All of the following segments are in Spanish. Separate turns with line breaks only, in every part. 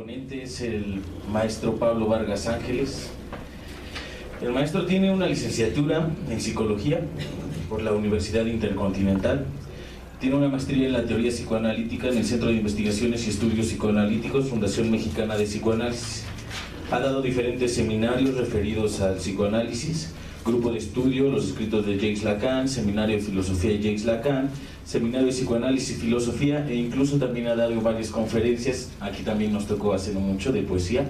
ponente es el maestro Pablo Vargas Ángeles. El maestro tiene una licenciatura en psicología por la Universidad Intercontinental. Tiene una maestría en la teoría psicoanalítica en el Centro de Investigaciones y Estudios Psicoanalíticos, Fundación Mexicana de Psicoanálisis. Ha dado diferentes seminarios referidos al psicoanálisis, grupo de estudio, los escritos de Jacques Lacan, seminario de filosofía de Jacques Lacan, seminario de psicoanálisis y filosofía, e incluso también ha dado varias conferencias. Aquí también nos tocó hace no mucho de poesía.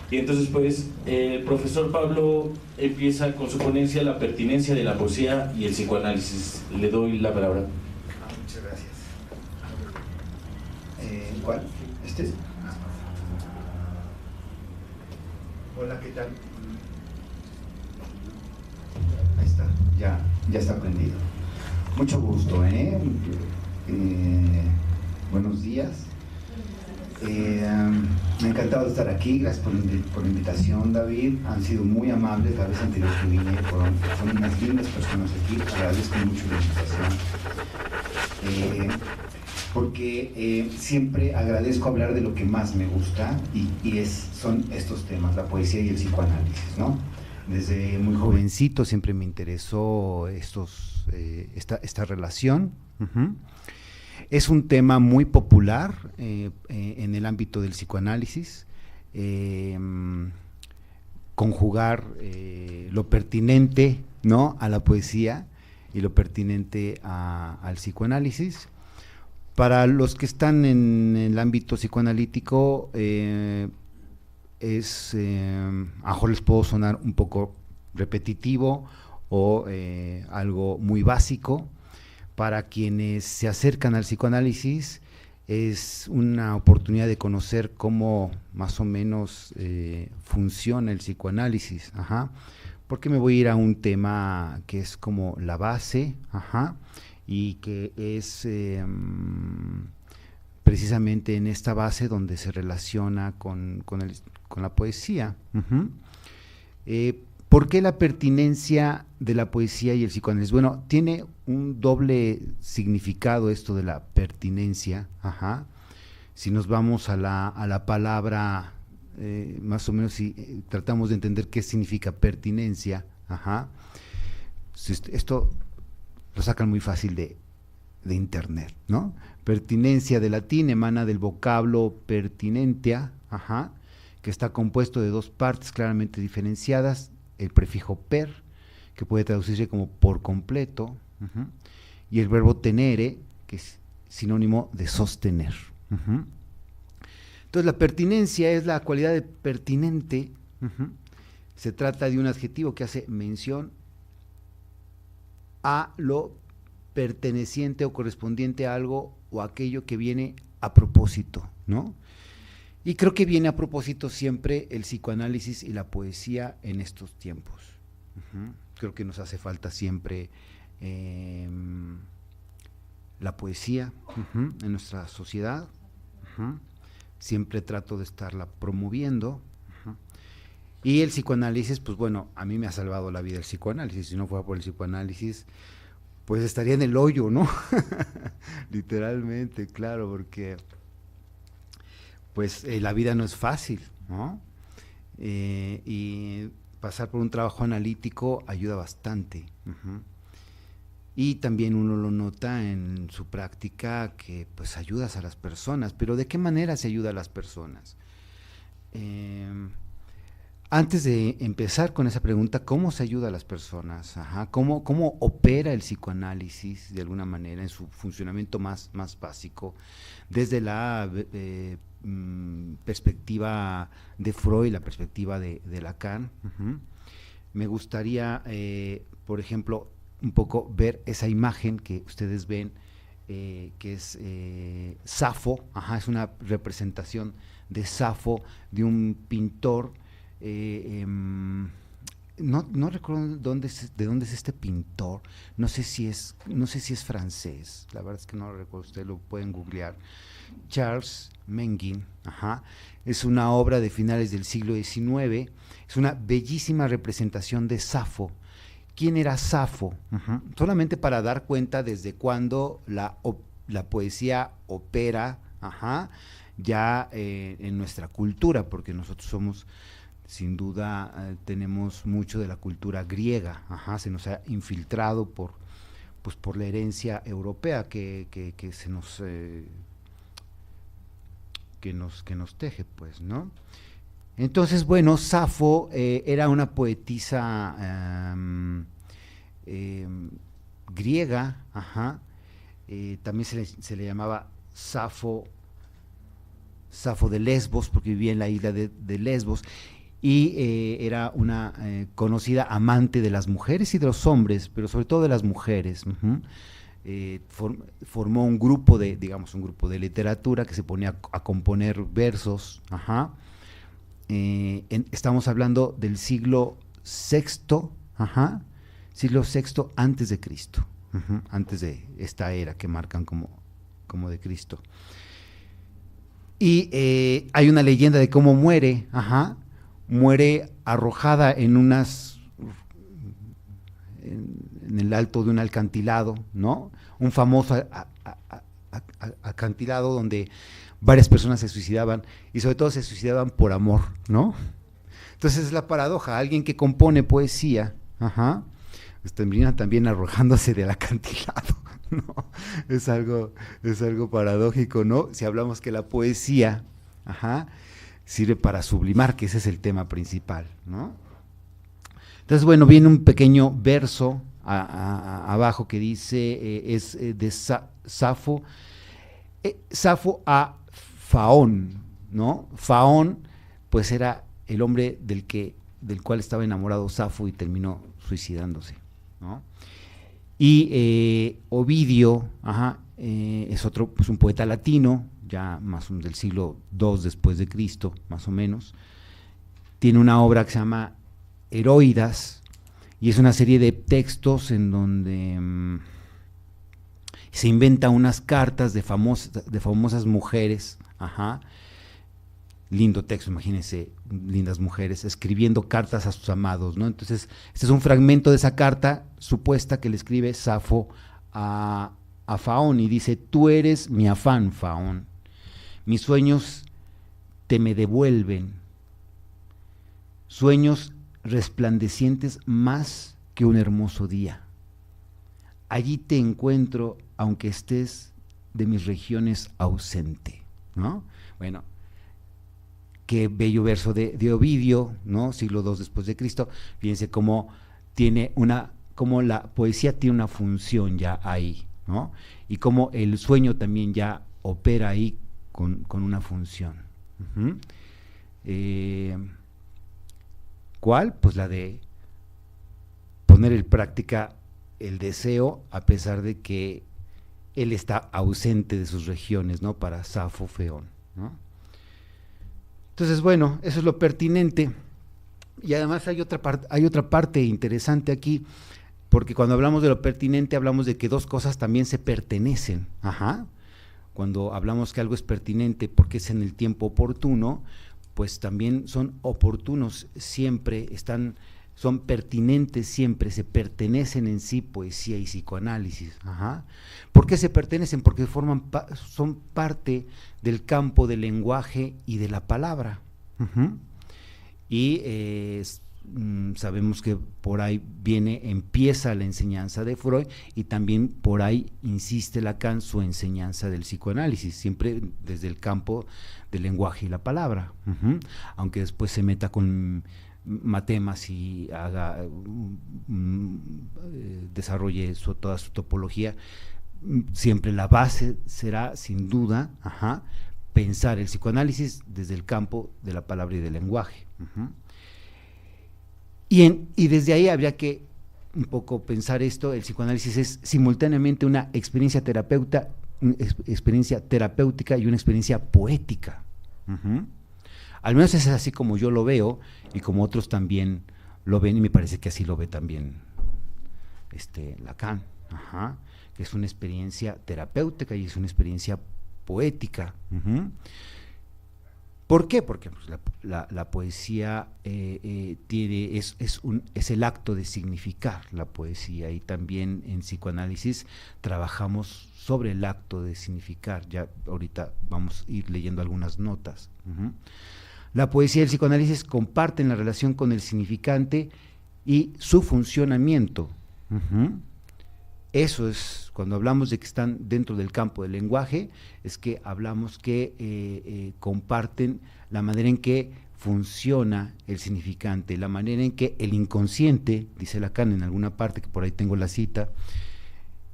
Y entonces pues el profesor Pablo empieza con su ponencia La pertinencia de la poesía y el psicoanálisis. Le doy la palabra.
Muchas gracias. ¿Cuál? ¿Este? Hola, ¿qué tal? Ahí está, ya está prendido. Mucho gusto, buenos días. Me ha encantado estar aquí, gracias por la invitación, David. Han sido muy amables, la vez anterior que vine son unas lindas personas aquí, agradezco mucho la invitación. Porque siempre agradezco hablar de lo que más me gusta y son estos temas, la poesía y el psicoanálisis, ¿no? Desde muy jovencito siempre me interesó esta relación. Es un tema muy popular en el ámbito del psicoanálisis, conjugar lo pertinente, ¿no?, a la poesía y lo pertinente al psicoanálisis. Para los que están en el ámbito psicoanalítico, a lo mejor les puedo sonar un poco repetitivo o algo muy básico. Para quienes se acercan al psicoanálisis, es una oportunidad de conocer cómo más o menos funciona el psicoanálisis. Porque me voy a ir a un tema que es como la base, y que es precisamente en esta base donde se relaciona con la poesía. ¿Por qué la pertinencia de la poesía y el psicoanálisis? Bueno, tiene un doble significado esto de la pertinencia. Si nos vamos a la palabra, más o menos si tratamos de entender qué significa pertinencia, esto lo sacan muy fácil de internet, ¿no? Pertinencia de latín emana del vocablo pertinentia, que está compuesto de dos partes claramente diferenciadas: el prefijo per, que puede traducirse como por completo, y el verbo tenere, que es sinónimo de sostener. Entonces, la pertinencia es la cualidad de pertinente. Se trata de un adjetivo que hace mención a lo perteneciente o correspondiente a algo o aquello que viene a propósito, ¿no? Y creo que viene a propósito siempre el psicoanálisis y la poesía en estos tiempos. Creo que nos hace falta siempre la poesía en nuestra sociedad. Siempre trato de estarla promoviendo. Y el psicoanálisis, pues bueno, a mí me ha salvado la vida el psicoanálisis. Si no fuera por el psicoanálisis, pues estaría en el hoyo, ¿no? Literalmente, claro, porque pues la vida no es fácil, ¿no? Y pasar por un trabajo analítico ayuda bastante. Y también uno lo nota en su práctica que pues ayudas a las personas. Pero ¿de qué manera se ayuda a las personas? Antes de empezar con esa pregunta, ¿cómo se ayuda a las personas? ¿Cómo opera el psicoanálisis de alguna manera en su funcionamiento más básico? Desde la perspectiva de Freud, la perspectiva de Lacan. Me gustaría, por ejemplo, un poco ver esa imagen que ustedes ven, que es Safo. Es una representación de Safo, de un pintor. No recuerdo de dónde es este pintor. No sé si es francés, la verdad es que no lo recuerdo, ustedes lo pueden googlear. Charles Menguin. Es una obra de finales del siglo XIX, es una bellísima representación de Safo. ¿Quién era Safo? Solamente para dar cuenta desde cuándo la poesía opera ya en nuestra cultura, porque nosotros somos, sin duda, tenemos mucho de la cultura griega, se nos ha infiltrado pues por la herencia europea que se nos que nos teje, pues, ¿no? Entonces, bueno, Safo era una poetisa griega, también se le llamaba Safo de Lesbos, porque vivía en la isla de Lesbos, y era una conocida amante de las mujeres y de los hombres, pero sobre todo de las mujeres. Formó un grupo de literatura que se ponía a componer versos. Estamos hablando del siglo VI, siglo VI antes de Cristo, antes de esta era que marcan como de Cristo. Y hay una leyenda de cómo muere, muere arrojada en el alto de un acantilado, ¿no? Un famoso acantilado donde varias personas se suicidaban, y sobre todo se suicidaban por amor, ¿no? Entonces es la paradoja, alguien que compone poesía, pues termina también arrojándose del acantilado, ¿no? Es algo paradójico, ¿no? Si hablamos que la poesía, sirve para sublimar, que ese es el tema principal, ¿no? Entonces, bueno, viene un pequeño verso abajo que dice, es de Safo, Safo a Faón, ¿no? Faón, pues era el hombre del cual estaba enamorado Safo y terminó suicidándose, ¿no? Y Ovidio, es otro, pues un poeta latino, ya más o menos del siglo II después de Cristo, más o menos. Tiene una obra que se llama Heroidas, y es una serie de textos en donde se inventa unas cartas de famosas mujeres, lindo texto, imagínense, lindas mujeres escribiendo cartas a sus amados, ¿no? Entonces, este es un fragmento de esa carta supuesta que le escribe Safo a Faón, y dice: tú eres mi afán, Faón, mis sueños te me devuelven, sueños resplandecientes más que un hermoso día. Allí te encuentro, aunque estés de mis regiones ausente, ¿no? Bueno, qué bello verso de Ovidio, ¿no? Siglo II después de Cristo. Fíjense cómo la poesía tiene una función ya ahí, ¿no? Y cómo el sueño también ya opera ahí con una función. ¿Cuál? Pues la de poner en práctica el deseo, a pesar de que él está ausente de sus regiones, ¿no? Para Safo Feón, ¿no? Entonces, bueno, eso es lo pertinente. Y además hay otra parte interesante aquí, porque cuando hablamos de lo pertinente hablamos de que dos cosas también se pertenecen. Cuando hablamos que algo es pertinente porque es en el tiempo oportuno, pues también son oportunos siempre, son pertinentes siempre, se pertenecen en sí poesía y psicoanálisis. ¿Por qué se pertenecen? Porque son parte del campo del lenguaje y de la palabra. Y sabemos que por ahí empieza la enseñanza de Freud, y también por ahí insiste Lacan su enseñanza del psicoanálisis, siempre desde el campo del lenguaje y la palabra, aunque después se meta con matemas y desarrolle toda su topología. Siempre la base será, sin duda, pensar el psicoanálisis desde el campo de la palabra y del lenguaje. Y desde ahí habría que un poco pensar esto: el psicoanálisis es simultáneamente una experiencia terapéutica y una experiencia poética. Al menos es así como yo lo veo, y como otros también lo ven, y me parece que así lo ve también Lacan, que es una experiencia terapéutica y es una experiencia poética. ¿Por qué? Porque pues, la poesía es el acto de significar la poesía, y también en psicoanálisis trabajamos sobre el acto de significar. Ya ahorita vamos a ir leyendo algunas notas. La poesía y el psicoanálisis comparten la relación con el significante y su funcionamiento. Eso es, cuando hablamos de que están dentro del campo del lenguaje, es que hablamos que comparten la manera en que funciona el significante, la manera en que el inconsciente, dice Lacan en alguna parte, que por ahí tengo la cita,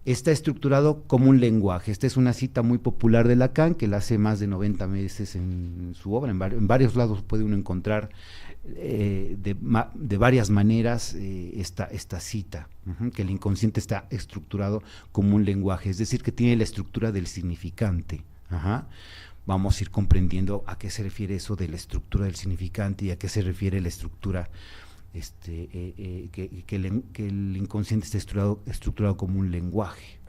está estructurado como un lenguaje. Esta es una cita muy popular de Lacan, que la hace más de 90 veces en su obra, en varios lados puede uno encontrar de varias maneras esta cita, que el inconsciente está estructurado como un lenguaje, es decir, que tiene la estructura del significante. Vamos a ir comprendiendo a qué se refiere eso de la estructura del significante y a qué se refiere la estructura, que el inconsciente está estructurado como un lenguaje.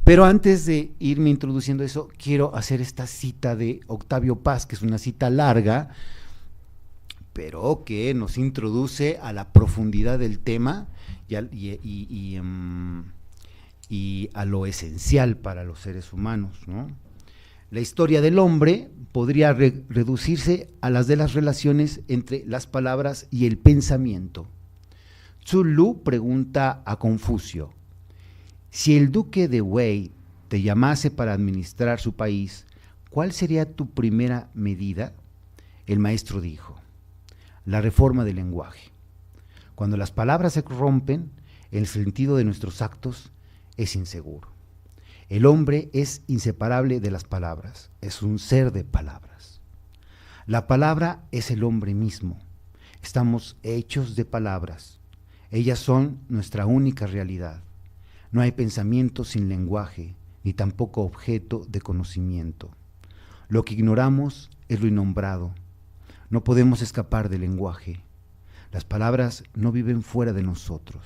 Pero antes de irme introduciendo eso, quiero hacer esta cita de Octavio Paz, que es una cita larga, pero que nos introduce a la profundidad del tema y a lo esencial para los seres humanos, ¿no? La historia del hombre podría reducirse a las de las relaciones entre las palabras y el pensamiento. Tzu Lu pregunta a Confucio: si el duque de Wei te llamase para administrar su país, ¿cuál sería tu primera medida? El maestro dijo: la reforma del lenguaje. Cuando las palabras se rompen, el sentido de nuestros actos es inseguro. El hombre es inseparable de las palabras, es un ser de palabras. La palabra es el hombre mismo. Estamos hechos de palabras. Ellas son nuestra única realidad. No hay pensamiento sin lenguaje, ni tampoco objeto de conocimiento. Lo que ignoramos es lo innombrado. No podemos escapar del lenguaje. Las palabras no viven fuera de nosotros.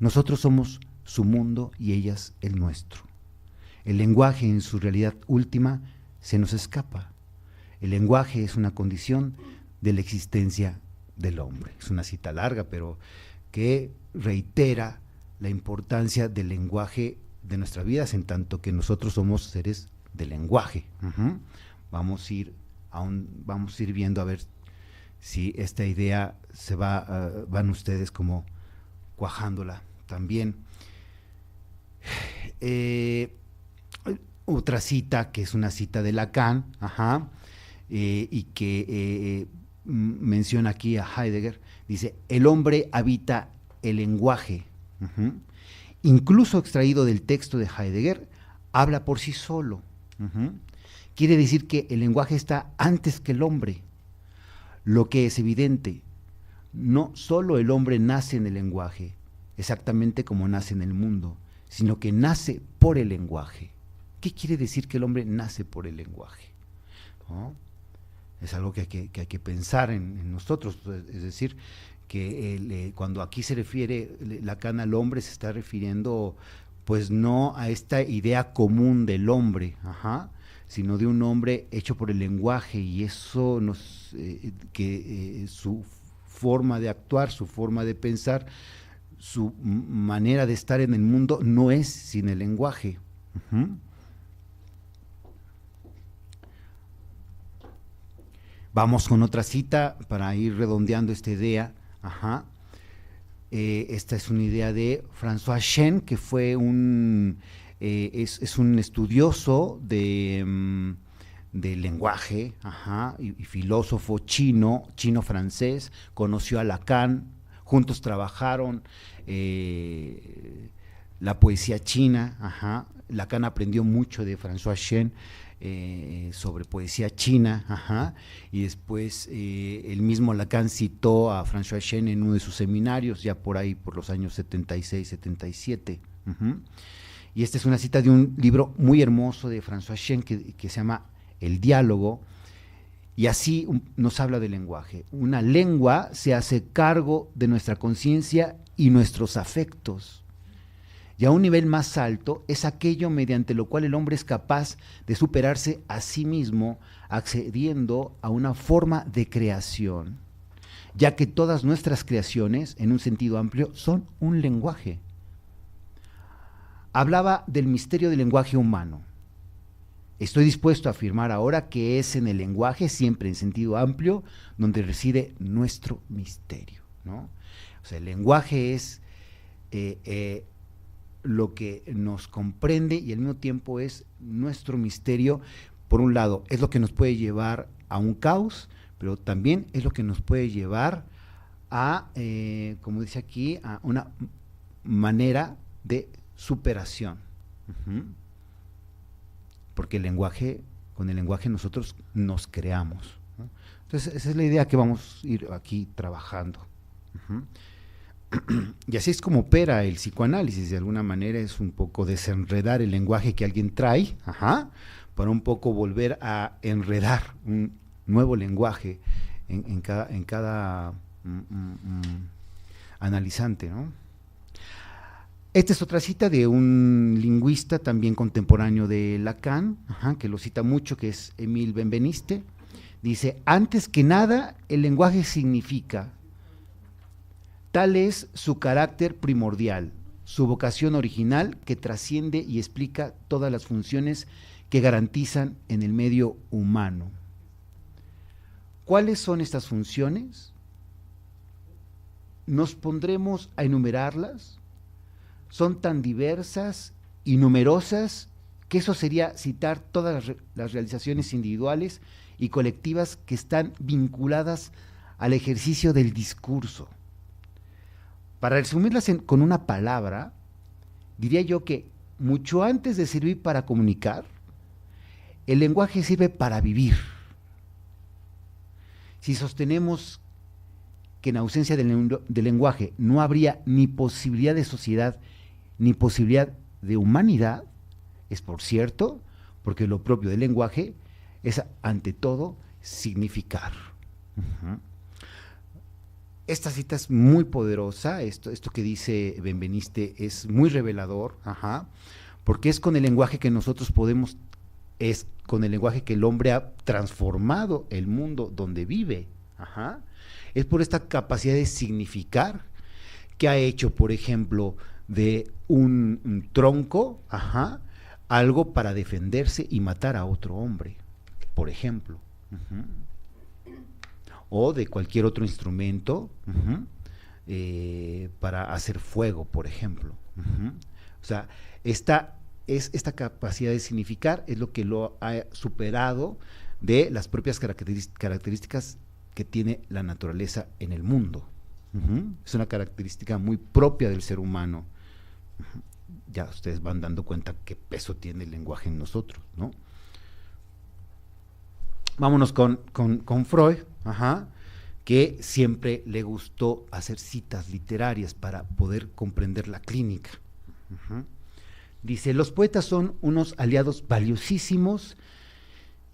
Nosotros somos su mundo y ellas el nuestro. El lenguaje en su realidad última se nos escapa. El lenguaje es una condición de la existencia del hombre. Es una cita larga, pero que reitera la importancia del lenguaje de nuestras vidas, en tanto que nosotros somos seres de lenguaje. Vamos a ir viendo a ver si esta idea van ustedes como cuajándola también. Otra cita, que es una cita de Lacan, y que menciona aquí a Heidegger, dice: el hombre habita el lenguaje. Incluso extraído del texto de Heidegger, habla por sí solo. Quiere decir que el lenguaje está antes que el hombre. Lo que es evidente, no solo el hombre nace en el lenguaje, exactamente como nace en el mundo, sino que nace por el lenguaje. ¿Qué quiere decir que el hombre nace por el lenguaje? ¿No? Es algo que hay que pensar en nosotros, es decir, que cuando aquí se refiere Lacan al hombre, se está refiriendo pues no a esta idea común del hombre, sino de un hombre hecho por el lenguaje, y eso su forma de actuar, su forma de pensar, su manera de estar en el mundo no es sin el lenguaje. Vamos con otra cita para ir redondeando esta idea. Esta es una idea de François Chen, que fue es un estudioso del lenguaje, y filósofo chino-francés. Conoció a Lacan, juntos trabajaron la poesía china. Lacan aprendió mucho de François Chen sobre poesía china, y después el mismo Lacan citó a François Chen en uno de sus seminarios, ya por ahí, por los años 76, 77. Y esta es una cita de un libro muy hermoso de François Chen que se llama El diálogo, y así nos habla del lenguaje. Una lengua se hace cargo de nuestra conciencia y nuestros afectos. y a un nivel más alto es aquello mediante lo cual el hombre es capaz de superarse a sí mismo, accediendo a una forma de creación, ya que todas nuestras creaciones, en un sentido amplio, son un lenguaje. Hablaba del misterio del lenguaje humano. Estoy dispuesto a afirmar ahora que es en el lenguaje, siempre en sentido amplio, donde reside nuestro misterio, ¿no? O sea, el lenguaje es lo que nos comprende y al mismo tiempo es nuestro misterio. Por un lado, es lo que nos puede llevar a un caos, pero también es lo que nos puede llevar a, como dice aquí, a una manera de superación. Porque con el lenguaje nosotros nos creamos, ¿no? Entonces, esa es la idea que vamos a ir aquí trabajando. Y así es como opera el psicoanálisis. De alguna manera es un poco desenredar el lenguaje que alguien trae, para un poco volver a enredar un nuevo lenguaje en cada analizante, ¿no? Esta es otra cita de un lingüista también contemporáneo de Lacan, que lo cita mucho, que es Émile Benveniste. Dice: antes que nada, el lenguaje significa. Tal es su carácter primordial, su vocación original que trasciende y explica todas las funciones que garantizan en el medio humano. ¿Cuáles son estas funciones? ¿Nos pondremos a enumerarlas? Son tan diversas y numerosas que eso sería citar todas las realizaciones individuales y colectivas que están vinculadas al ejercicio del discurso. Para resumirlas con una palabra, diría yo que mucho antes de servir para comunicar, el lenguaje sirve para vivir. Si sostenemos que en ausencia del lenguaje no habría ni posibilidad de sociedad ni posibilidad de humanidad, es por cierto, porque lo propio del lenguaje es ante todo significar. Esta cita es muy poderosa, esto que dice Benveniste es muy revelador, porque es con el lenguaje que nosotros podemos, es con el lenguaje que el hombre ha transformado el mundo donde vive, es por esta capacidad de significar que ha hecho, por ejemplo, de un tronco, algo para defenderse y matar a otro hombre, por ejemplo. O de cualquier otro instrumento para hacer fuego, por ejemplo. O sea, esta capacidad de significar es lo que lo ha superado de las propias características que tiene la naturaleza en el mundo. Es una característica muy propia del ser humano. Ya ustedes van dando cuenta qué peso tiene el lenguaje en nosotros, ¿no? Vámonos con Freud, que siempre le gustó hacer citas literarias para poder comprender la clínica. Dice: los poetas son unos aliados valiosísimos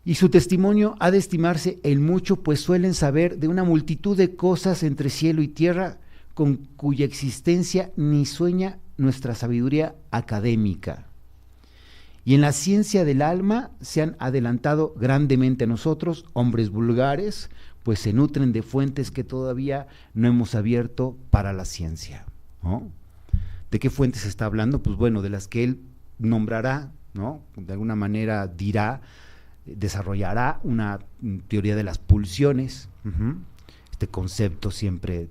y su testimonio ha de estimarse en mucho, pues suelen saber de una multitud de cosas entre cielo y tierra con cuya existencia ni sueña nuestra sabiduría académica. Y en la ciencia del alma se han adelantado grandemente a nosotros, hombres vulgares, pues se nutren de fuentes que todavía no hemos abierto para la ciencia, ¿no? ¿De qué fuentes está hablando? Pues bueno, de las que él nombrará, ¿no? De alguna manera dirá, desarrollará una teoría de las pulsiones, este concepto siempre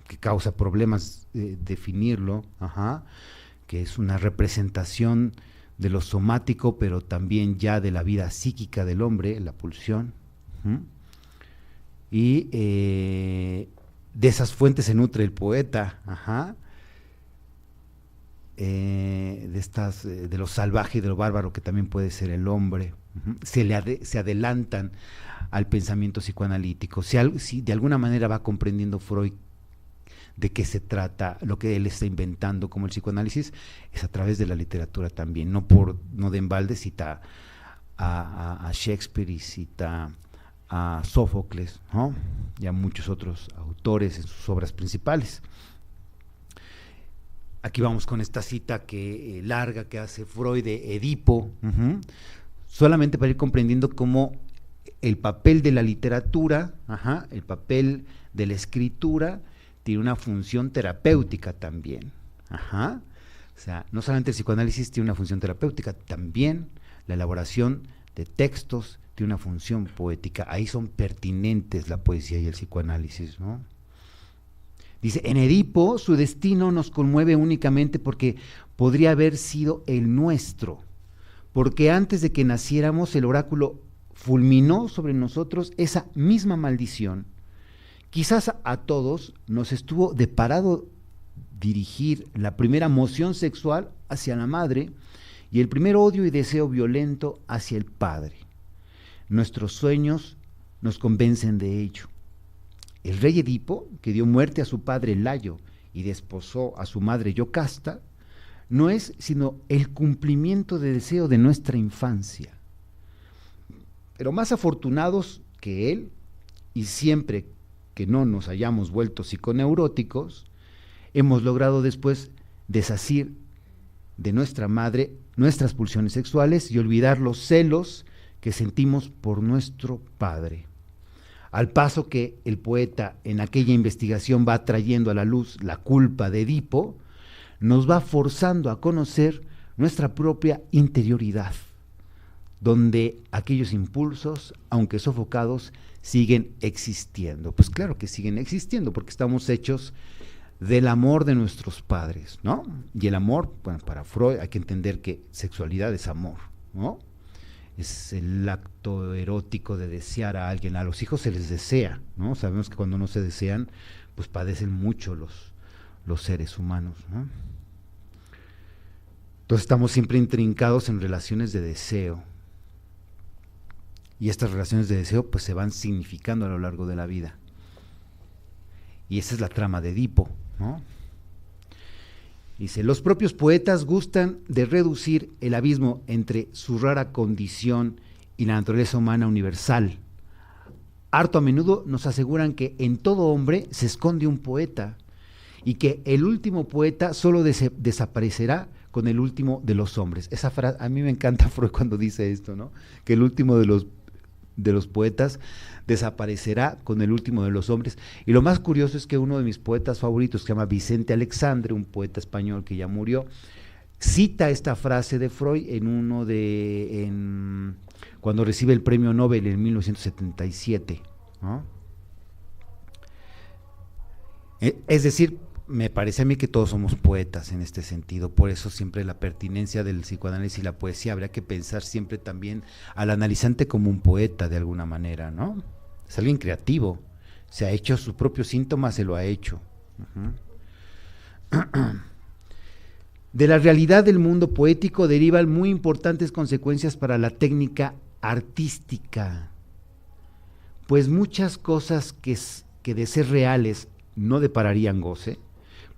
que causa problemas definirlo, que es una representación de lo somático, pero también ya de la vida psíquica del hombre, la pulsión. Y de esas fuentes se nutre el poeta, de lo salvaje y de lo bárbaro que también puede ser el hombre. Se adelantan al pensamiento psicoanalítico. Si de alguna manera va comprendiendo Freud de qué se trata, lo que él está inventando como el psicoanálisis, es a través de la literatura también. No de embalde cita a Shakespeare y cita a Sófocles, ¿no? Y a muchos otros autores en sus obras principales. aquí vamos con esta cita larga que hace Freud de Edipo, solamente para ir comprendiendo cómo el papel de la literatura, el papel de la escritura, tiene una función terapéutica también. O sea, no solamente el psicoanálisis tiene una función terapéutica, también la elaboración de textos tiene una función poética. Ahí son pertinentes la poesía y el psicoanálisis, ¿no? Dice, en Edipo su destino nos conmueve únicamente porque podría haber sido el nuestro, porque antes de que naciéramos el oráculo fulminó sobre nosotros esa misma maldición. Quizás a todos nos estuvo deparado dirigir la primera moción sexual hacia la madre y el primer odio y deseo violento hacia el padre. Nuestros sueños nos convencen de ello. El rey Edipo, que dio muerte a su padre Layo y desposó a su madre Yocasta, no es sino el cumplimiento de deseo de nuestra infancia. Pero más afortunados que él, y siempre que no nos hayamos vuelto psiconeuróticos, hemos logrado después desasir de nuestra madre nuestras pulsiones sexuales y olvidar los celos que sentimos por nuestro padre. Al paso que el poeta en aquella investigación va trayendo a la luz la culpa de Edipo, nos va forzando a conocer nuestra propia interioridad, donde aquellos impulsos, aunque sofocados, siguen existiendo. Pues claro que siguen existiendo, porque estamos hechos del amor de nuestros padres, ¿no? Y el amor, bueno, para Freud hay que entender que sexualidad es amor, ¿no? Es el acto erótico de desear a alguien. A los hijos se les desea, ¿no? Sabemos que cuando no se desean, pues padecen mucho los seres humanos, ¿no? Entonces estamos siempre intrincados en relaciones de deseo. Y estas relaciones de deseo pues se van significando a lo largo de la vida. Y esa es la trama de Edipo, ¿no? Dice, los propios poetas gustan de reducir el abismo entre su rara condición y la naturaleza humana universal. Harto a menudo nos aseguran que en todo hombre se esconde un poeta y que el último poeta solo desaparecerá con el último de los hombres. Esa frase, a mí me encanta Freud cuando dice esto, ¿no? Que el último de los poetas desaparecerá con el último de los hombres. Y lo más curioso es que uno de mis poetas favoritos, que se llama Vicente Alexandre, un poeta español que ya murió, cita esta frase de Freud cuando recibe el premio Nobel en 1977, ¿no? Es decir, me parece a mí que todos somos poetas en este sentido, por eso siempre la pertinencia del psicoanálisis y la poesía, habría que pensar siempre también al analizante como un poeta de alguna manera, ¿no? Es alguien creativo, se ha hecho su propio síntoma, se lo ha hecho. De la realidad del mundo poético derivan muy importantes consecuencias para la técnica artística, pues muchas cosas que de ser reales no depararían goce,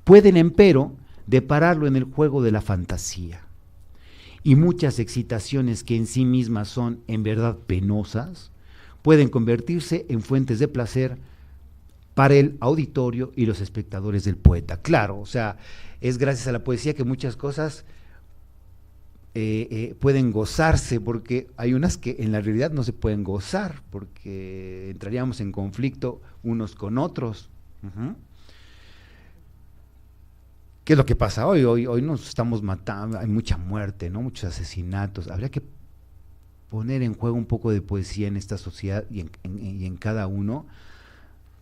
pueden empero depararlo en el juego de la fantasía. Y muchas excitaciones que en sí mismas son en verdad penosas, pueden convertirse en fuentes de placer para el auditorio y los espectadores del poeta. Claro, o sea, es gracias a la poesía que muchas cosas pueden gozarse, porque hay unas que en la realidad no se pueden gozar, porque entraríamos en conflicto unos con otros. ¿Qué es lo que pasa hoy? Hoy nos estamos matando, hay mucha muerte, ¿no? Muchos asesinatos. Habría que poner en juego un poco de poesía en esta sociedad y en cada uno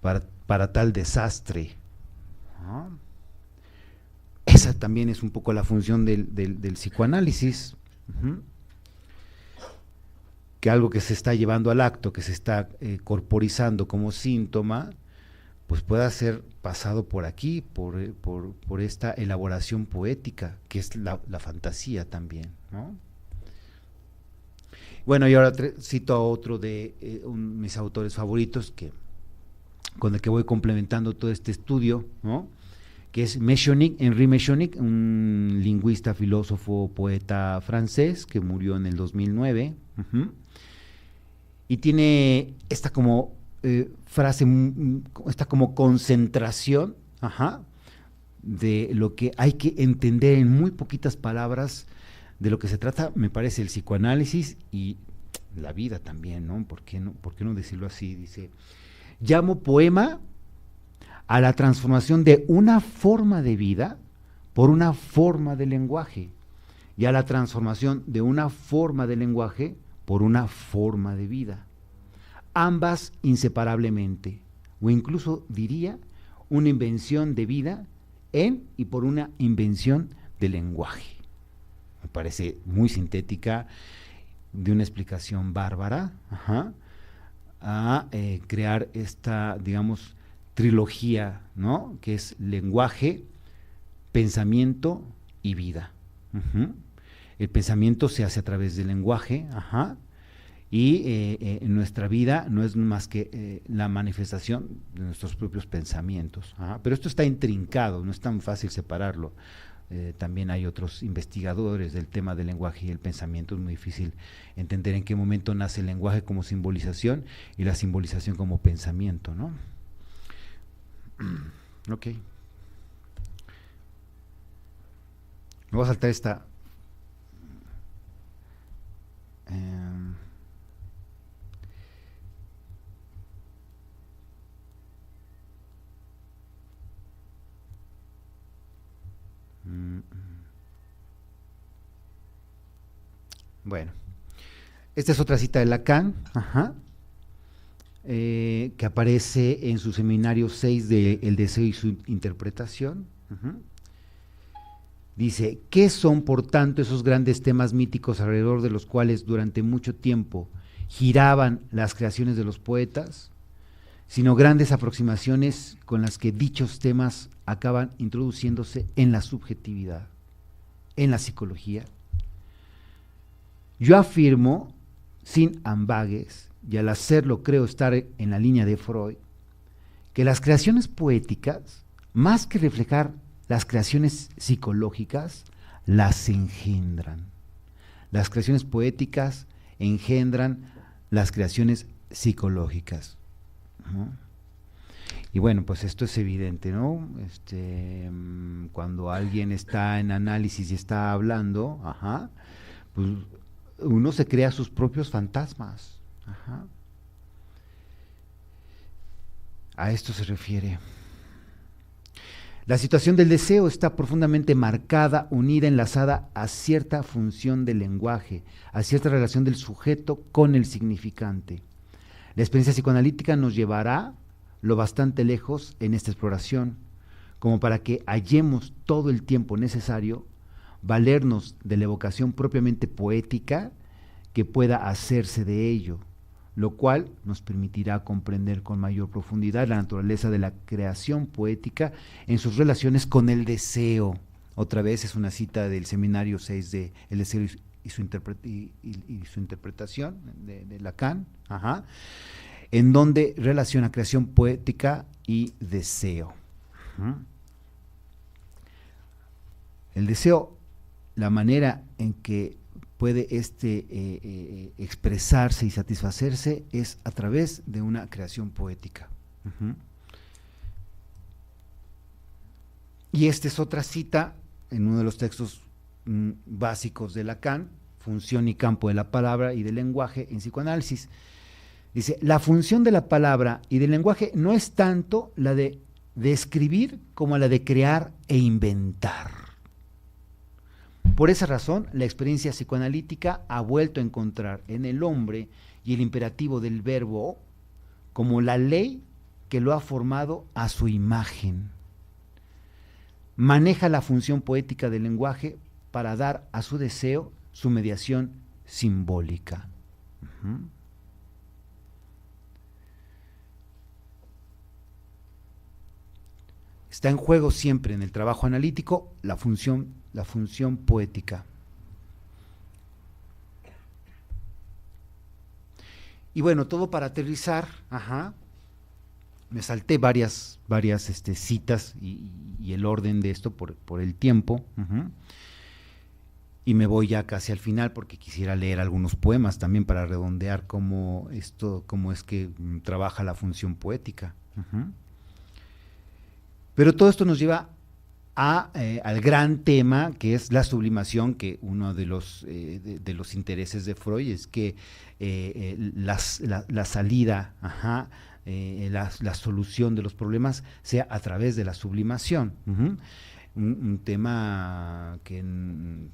para tal desastre, ¿no? Esa también es un poco la función del psicoanálisis, que algo que se está llevando al acto, que se está corporizando como síntoma, pues pueda ser pasado por aquí, por esta elaboración poética, que es la fantasía también, ¿no? Bueno, y ahora cito a otro de mis autores favoritos, con el que voy complementando todo este estudio, ¿no? Que es Henri Mechonic, un lingüista, filósofo, poeta francés, que murió en el 2009, y tiene esta como frase, esta como concentración de lo que hay que entender en muy poquitas palabras de lo que se trata, me parece, el psicoanálisis y la vida también, ¿no? ¿Por qué no decirlo así? Dice, llamo poema a la transformación de una forma de vida por una forma de lenguaje, y a la transformación de una forma de lenguaje por una forma de vida. Ambas inseparablemente, o incluso diría, una invención de vida en y por una invención de lenguaje. Me parece muy sintética, de una explicación bárbara, a crear esta, digamos, trilogía, ¿no? Que es lenguaje, pensamiento y vida. El pensamiento se hace a través del lenguaje, y en nuestra vida no es más que la manifestación de nuestros propios pensamientos. Pero esto está intrincado, no es tan fácil separarlo. También hay otros investigadores del tema del lenguaje y el pensamiento. Es muy difícil entender en qué momento nace el lenguaje como simbolización y la simbolización como pensamiento, ¿no? Ok. Me voy a saltar esta. Bueno, esta es otra cita de Lacan, que aparece en su seminario 6 de El deseo y su interpretación. Dice, ¿qué son por tanto esos grandes temas míticos alrededor de los cuales durante mucho tiempo giraban las creaciones de los poetas? Sino grandes aproximaciones con las que dichos temas acaban introduciéndose en la subjetividad, en la psicología. Yo afirmo, sin ambages, y al hacerlo creo estar en la línea de Freud, que las creaciones poéticas, más que reflejar las creaciones psicológicas, las engendran. Las creaciones poéticas engendran las creaciones psicológicas, ¿no? Y bueno, pues esto es evidente, ¿no? Cuando alguien está en análisis y está hablando, pues uno se crea sus propios fantasmas. A esto se refiere. La situación del deseo está profundamente marcada, unida, enlazada a cierta función del lenguaje, a cierta relación del sujeto con el significante. La experiencia psicoanalítica nos llevará lo bastante lejos en esta exploración, como para que hallemos todo el tiempo necesario valernos de la evocación propiamente poética que pueda hacerse de ello, lo cual nos permitirá comprender con mayor profundidad la naturaleza de la creación poética en sus relaciones con el deseo. Otra vez es una cita del seminario 6 de El deseo y su interpretación de Lacan, en donde relaciona creación poética y deseo. El deseo, la manera en que puede expresarse y satisfacerse es a través de una creación poética. Y esta es otra cita en uno de los textos básicos de Lacan, Función y campo de la palabra y del lenguaje en psicoanálisis. Dice, la función de la palabra y del lenguaje no es tanto la de escribir como la de crear e inventar. Por esa razón, la experiencia psicoanalítica ha vuelto a encontrar en el hombre y el imperativo del verbo como la ley que lo ha formado a su imagen. Maneja la función poética del lenguaje para dar a su deseo su mediación simbólica. Está en juego siempre en el trabajo analítico la función poética. Y bueno, todo para aterrizar, me salté varias citas y el orden de esto por el tiempo, y me voy ya casi al final porque quisiera leer algunos poemas también para redondear cómo es que trabaja la función poética. Pero todo esto nos lleva al gran tema que es la sublimación, que uno de los intereses de Freud es que la salida, la solución de los problemas sea a través de la sublimación. Un tema que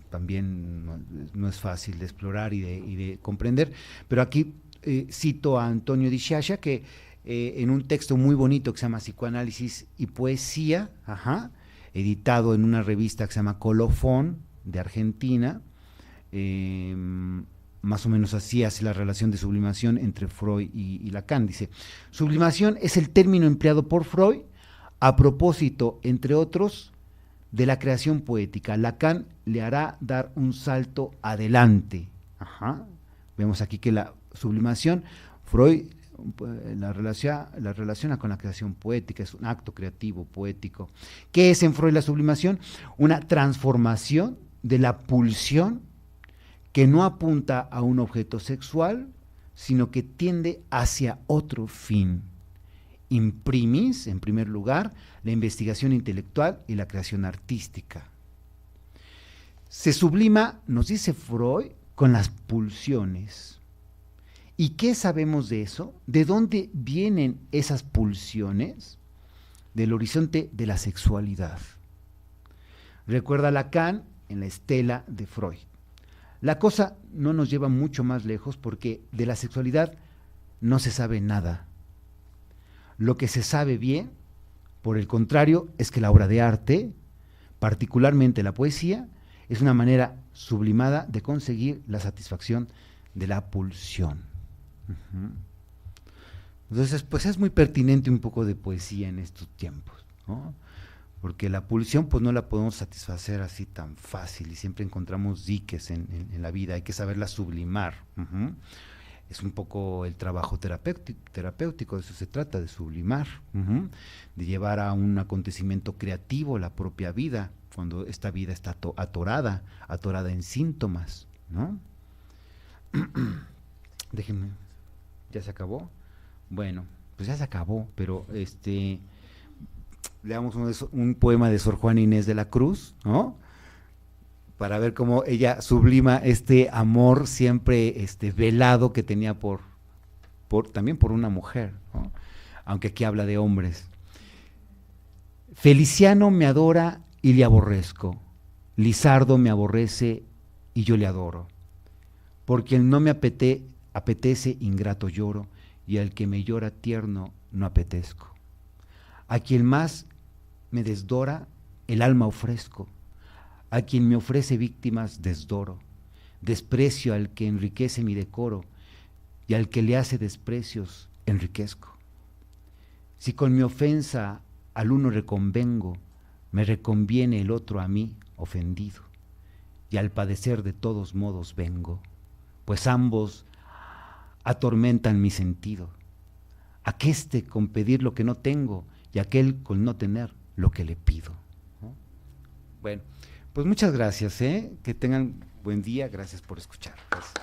también no es fácil de explorar y de comprender, pero aquí cito a Antonio Di Sciascia, que en un texto muy bonito que se llama Psicoanálisis y Poesía, editado en una revista que se llama Colofón, de Argentina, más o menos así hace la relación de sublimación entre Freud y Lacan. Dice: sublimación es el término empleado por Freud a propósito, entre otros, de la creación poética. Lacan le hará dar un salto adelante. Vemos aquí que la sublimación, Freud la relaciona con la creación poética, es un acto creativo, poético. ¿Qué es en Freud la sublimación? Una transformación de la pulsión que no apunta a un objeto sexual, sino que tiende hacia otro fin. Imprimis, en primer lugar, la investigación intelectual y la creación artística. Se sublima, nos dice Freud, con las pulsiones. ¿Y qué sabemos de eso? ¿De dónde vienen esas pulsiones? Del horizonte de la sexualidad. Recuerda Lacan en la estela de Freud. La cosa no nos lleva mucho más lejos porque de la sexualidad no se sabe nada. Lo que se sabe bien, por el contrario, es que la obra de arte, particularmente la poesía, es una manera sublimada de conseguir la satisfacción de la pulsión. Entonces, pues es muy pertinente un poco de poesía en estos tiempos, ¿no? Porque la pulsión pues no la podemos satisfacer así tan fácil y siempre encontramos diques en la vida, hay que saberla sublimar. Es un poco el trabajo terapéutico, de eso se trata, de sublimar, de llevar a un acontecimiento creativo la propia vida, cuando esta vida está atorada en síntomas, ¿no? Déjenme, ¿ya se acabó? Bueno, pues ya se acabó, pero leamos un poema de Sor Juana Inés de la Cruz, ¿no? Para ver cómo ella sublima este amor siempre velado que tenía también por una mujer, ¿no? Aunque aquí habla de hombres. Feliciano me adora y le aborrezco, Lizardo me aborrece y yo le adoro, porque él no me apetece ingrato lloro, y al que me llora tierno no apetezco. A quien más me desdora, el alma ofrezco, a quien me ofrece víctimas desdoro, desprecio al que enriquece mi decoro, y al que le hace desprecios enriquezco. Si con mi ofensa al uno reconvengo, me reconviene el otro a mí ofendido, y al padecer de todos modos vengo, pues ambos atormentan mi sentido, aqueste con pedir lo que no tengo, y aquel con no tener lo que le pido. Bueno, pues muchas gracias, que tengan buen día, gracias por escuchar. Gracias.